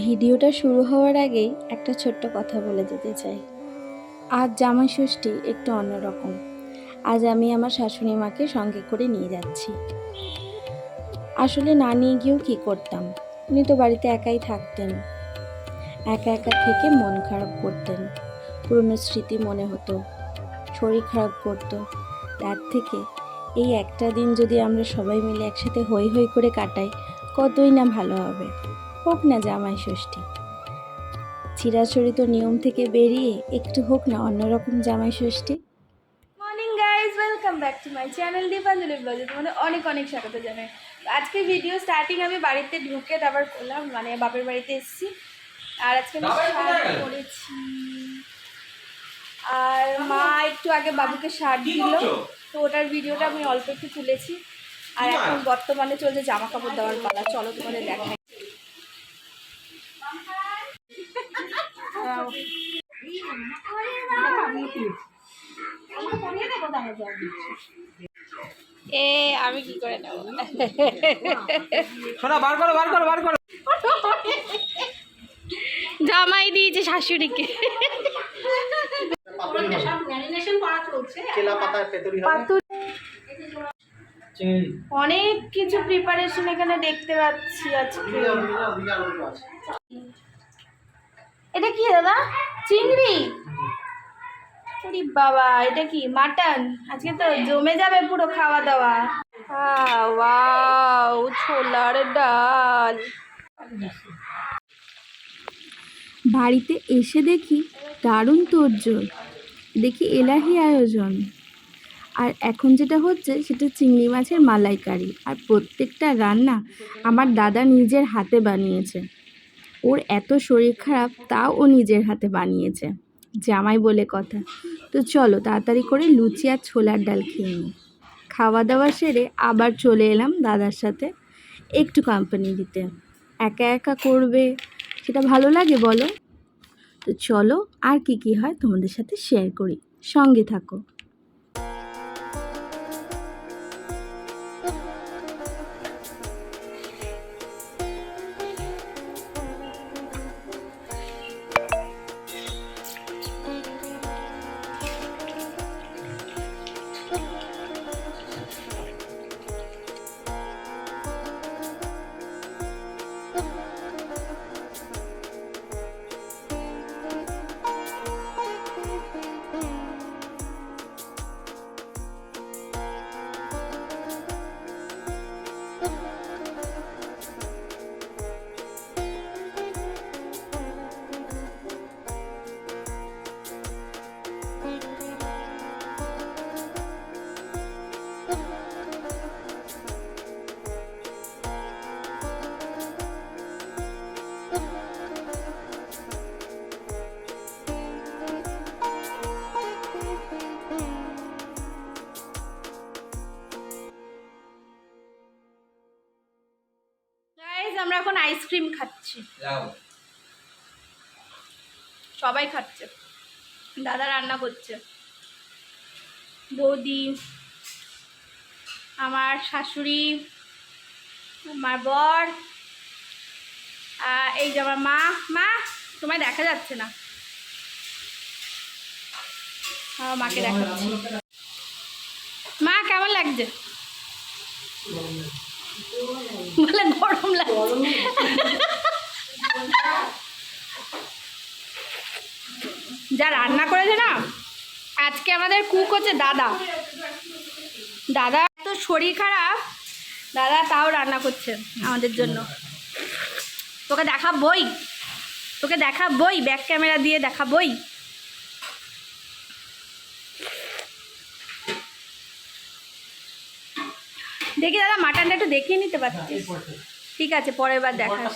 ভিডিওটা শুরু হওয়ার আগেই একটা ছোট্ট কথা বলে যেতে চাই। আজ জামাই ষষ্ঠী একটু অন্যরকম। আজ আমি আমার শাশুড়ি মাকে সঙ্গে করে নিয়ে যাচ্ছি। আসলে না নিয়ে গিয়েও কী করতাম, উনি তো বাড়িতে একাই থাকতেন। একা একা থেকে মন খারাপ করতেন, পুরনো স্মৃতি মনে হতো, শরীর খারাপ করতো। তার থেকে এই একটা দিন যদি আমরা সবাই মিলে একসাথে হই হই করে কাটাই, কতই না ভালো হবে। হোক না জামাই ষষ্ঠী, চিরাচরিত নিয়ম থেকে বেরিয়ে একটু হোক না অন্যরকম জামাই ষষ্ঠী। Morning guys, welcome back to my channel Dipanjali ব্লগে তোমাদের অনেক অনেক স্বাগত জানাই। আজকে ভিডিও স্টার্টিং আমি বাড়িতে ঢুকে তারপর করলাম, মানে বাপের বাড়িতে এসেছি। আর আজকে আমি শাড়ি পরেছি, আর মা একটু আগে বাবুকে শার্ট দিল, তো ওটার ভিডিওটা আমি অল্প একটু তুলেছি। আর এখন বর্তমানে চলছে জামা কাপড় দেওয়ার পালা, চলো তোমাদের দেখাই। এ আমি কি করে নেব, শোনা বার করো বার করো বার করো। জামাই দিয়েছে শাশুড়িকে। অনেক কিছু প্রিপারেশন এখানে দেখতে পাচ্ছি আজকে। এটা কি দাদা? চিংড়ি? আরে বাবা, এটা কি মাটন? আজকে তো জমে যাবে পুরো খাওয়া দাওয়া। ওয়াও, ছোলার ডাল। বাড়িতে এসে দেখি দারুণ তোড়জোড়, দেখি এলাহি আয়োজন। আর এখন যেটা হচ্ছে সেটা চিংড়ি মাছের মালাইকারি। আর প্রত্যেকটা রান্না আমার দাদা নিজের হাতে বানিয়েছে। ওর এত শরীর খারাপ, তাও ও নিজের হাতে বানিয়েছে, জামাই বলে কথা। তো চলো তাড়াতাড়ি করে লুচি আর ছোলার ডাল খেয়ে নিই। খাওয়া দাওয়া সেরে আবার চলে এলাম দাদার সাথে একটু কোম্পানি দিতে। একা একা করবে, সেটা ভালো লাগে বলো? তো চলো আর কি হয় তোমাদের সাথে শেয়ার করি, সঙ্গে থাকো। গাইস, আমরা এখন আইসক্রিম খাচ্ছি, সবাই খাচ্ছে। দাদা রান্না করছে, বৌদি, আমার শাশুড়ি, আমার বর, এই যে আমার মা। মা, তোমায় দেখা যাচ্ছে না, আমার মাকে দেখাচ্ছি। মা, কেমন লাগছে? বলে গরম লাগছে। যা রান্না করেছে না আজকে, আমাদের কুক হচ্ছে দাদা। দাদা তো শরীর খারাপ, দাদা তাও রান্না করছে আমাদের জন্য। তোকে দেখাবই, তোকে দেখাবই, ব্যাক ক্যামেরা দিয়ে দেখাবই। দেখি দাদা, মাটনটা একটু দেখিয়ে নিতে পারছিস? ঠিক আছে, পরের বার দেখাস।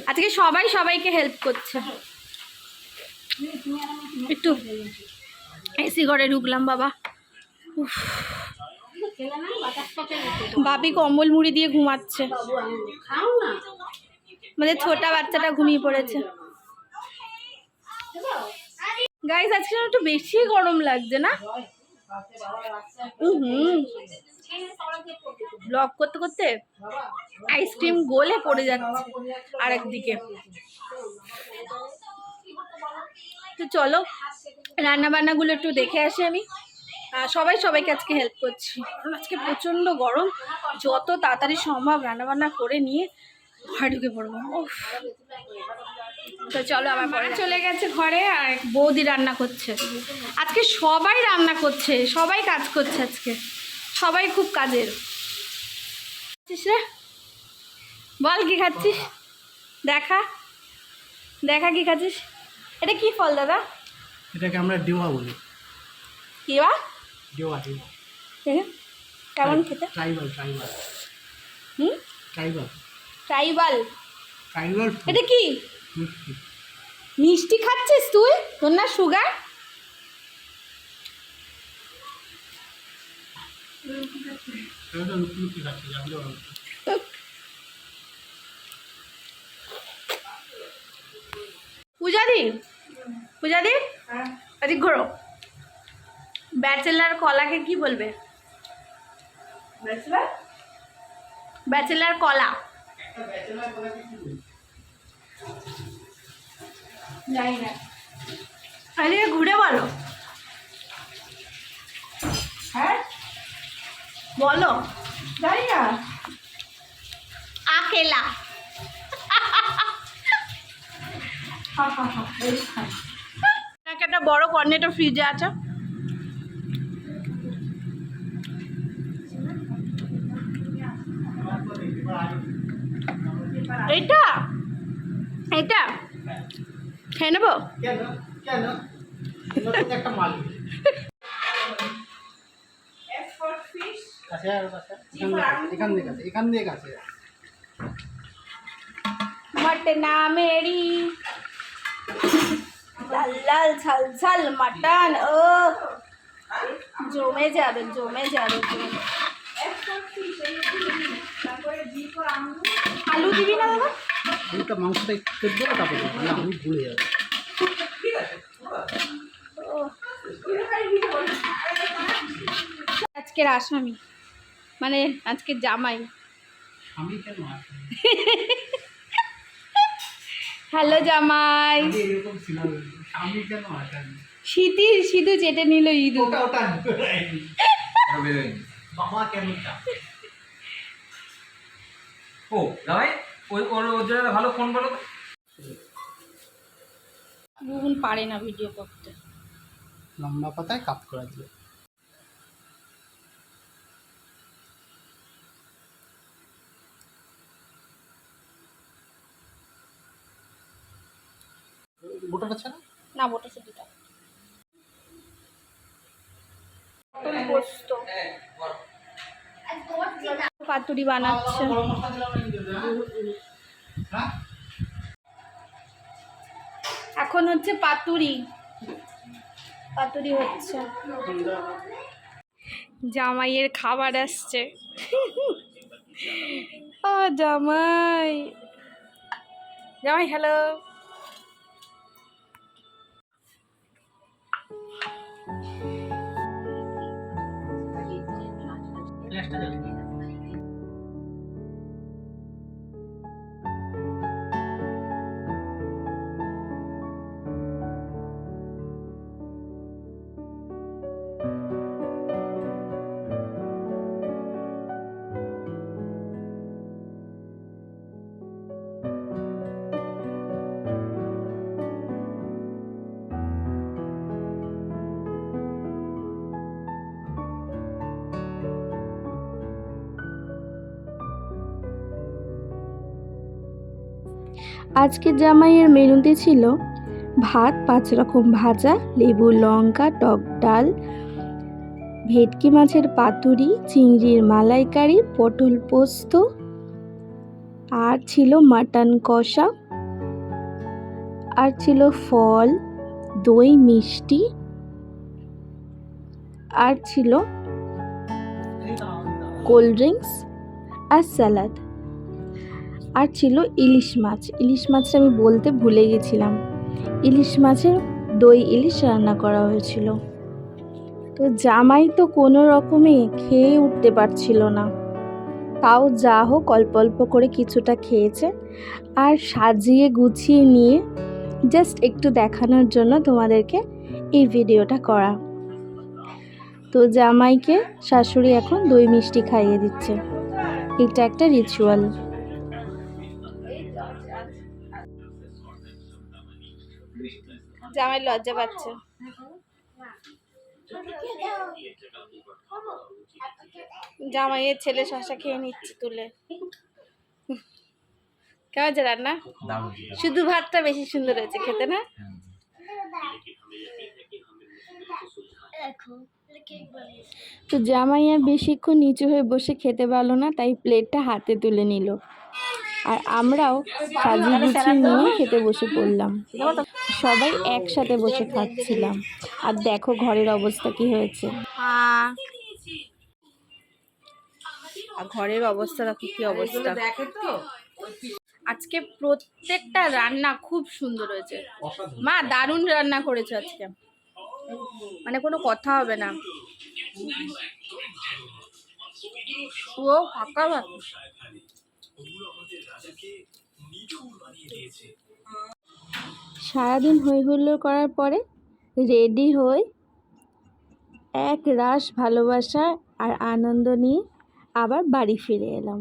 আজকে সবাই সবাইকে হেল্প করছে। একটু এসি ঘরে ঢুকলাম বাবা। বাপি কম্বল মুড়ি দিয়ে ঘুমাচ্ছে, আমাদের ছোটা বাচ্চাটা ঘুমিয়ে পড়েছে। গাইস, আজকে একটু বেশি গরম লাগছে না? ব্লগ করতে করতে আইসক্রিম গলে পড়ে যাচ্ছে আর একদিকে। তো চলো রান্না বান্নাগুলো একটু দেখে আসি আমি। সবাইকে আজকে হেল্প করছি, কারণ আজকে প্রচণ্ড গরম। যত তাড়াতাড়ি সম্ভব রান্নাবান্না করে নিয়ে ঘরে ঢুকে পড়বো। তো চলো, আমার মা চলে গেছে ঘরে আর বৌদি রান্না করছে। আজকে সবাই রান্না করছে, সবাই কাজ করছে আজকে, সবাই খুব কাজের। রে বল কি খাচ্ছিস, দেখা দেখা কি খাচ্ছিস। এটা কি ফল দাদা? এটাকে আমরা ডিওয়া বলি। কি বা? ডিওয়া। কেমন খেতে? ট্রাইবাল। ট্রাইবাল। ট্রাইবাল। ট্রাইবাল। এটা কি মিষ্টি খাচ্ছিস তুই? তোর না সুগার? পূজাদি এদিক ঘোরো। ব্যাচেলার কলাকে কি বলবে? ব্যাচেলার কলা জানি না, আরে ঘুরে বলো। হ্যাঁ বলো, জানি না। আকেলা। একটা বড় কর্নেটো ফ্রিজে আছে। এইটা এটা খেয়ে নেবো। मटना मेरी लाल लाल छल छल मटन ओ জমে যাবে। আলু দিবি না দাদা? আলুটা মাংসটা একটু দেবো, তারপরে আমি ভুলে যাবো। আজকের আসামি মানে আজকের জামাই। আমি কেন হ্যালো জামাই। এরকম ছিল, আমি কেন আসামি? সিধু চেটে নিল ইঁদু। বাবা কেন ও দাদাই ওর জন্য ভালো ফোন করো তো। বুবুন পারে না ভিডিও করতে। লম্বা পাতায় কাট করা যায়। বোটাটা ছাড়া না, বোটা সেটা পোস্ত পাতুরি বানাচ্ছে। এখন হচ্ছে পাতুরি হচ্ছে। জামাইয়ের খাবার আসছে। ও জামাই হ্যালো। আজকে জামাইয়ের মেনুতে ছিল ভাত, 5 রকম ভাজা, লেবু লঙ্কা, টক ডাল, ভেটকি মাছের পাতুরি, চিংড়ির মালাইকারি, পটল পোস্ত, আর ছিল মাটন কষা, আর ছিল ফল, দই, মিষ্টি, আর ছিল কোল্ড ড্রিঙ্কস আর স্যালাড, আর ছিল ইলিশ মাছটা আমি বলতে ভুলে গেছিলাম। ইলিশ মাছের দই ইলিশ রান্না করা হয়েছিল। তো জামাই তো কোনো রকমে খেয়ে উঠতে পারছিল না, তাও যা হোক অল্প অল্প করে কিছুটা খেয়েছে। আর সাজিয়ে গুছিয়ে নিয়ে জাস্ট একটু দেখানোর জন্য তোমাদেরকে এই ভিডিওটা করা। তো জামাইকে শাশুড়ি এখন দই মিষ্টি খাইয়ে দিচ্ছে, এটা একটা রিচুয়াল। জামাই লজ্জা পাচ্ছে। জামাইয়ের ছেলে শশা খেয়ে নিচ্ছে তুলে। কেমন আছে রান্না? শুধু ভাতটা বেশি সুন্দর হয়েছে খেতে, না? তো জামাই আর বেশিক্ষণ নিচু হয়ে বসে খেতে পারলো না, তাই প্লেটটা হাতে তুলে নিল। আর আমরাও সাজিয়ে গুছিয়ে নিয়ে খেতে বসে পড়লাম। সবাই একসাথে বসে খাচ্ছিলাম। আর দেখো ঘরের অবস্থা কি হয়েছে। আর ঘরের অবস্থা দেখো কি অবস্থা। আজকে প্রত্যেকটা রান্না খুব সুন্দর হয়েছে। মা দারুণ রান্না করেছে আজকে, মানে কোনো কথা হবে না। ও ফাঁকা ভাত। সারাদিন হই হুল্লোড় করার পরে রেডি হয়ে এক রাশ ভালোবাসা আর আনন্দ নিয়ে আবার বাড়ি ফিরে এলাম।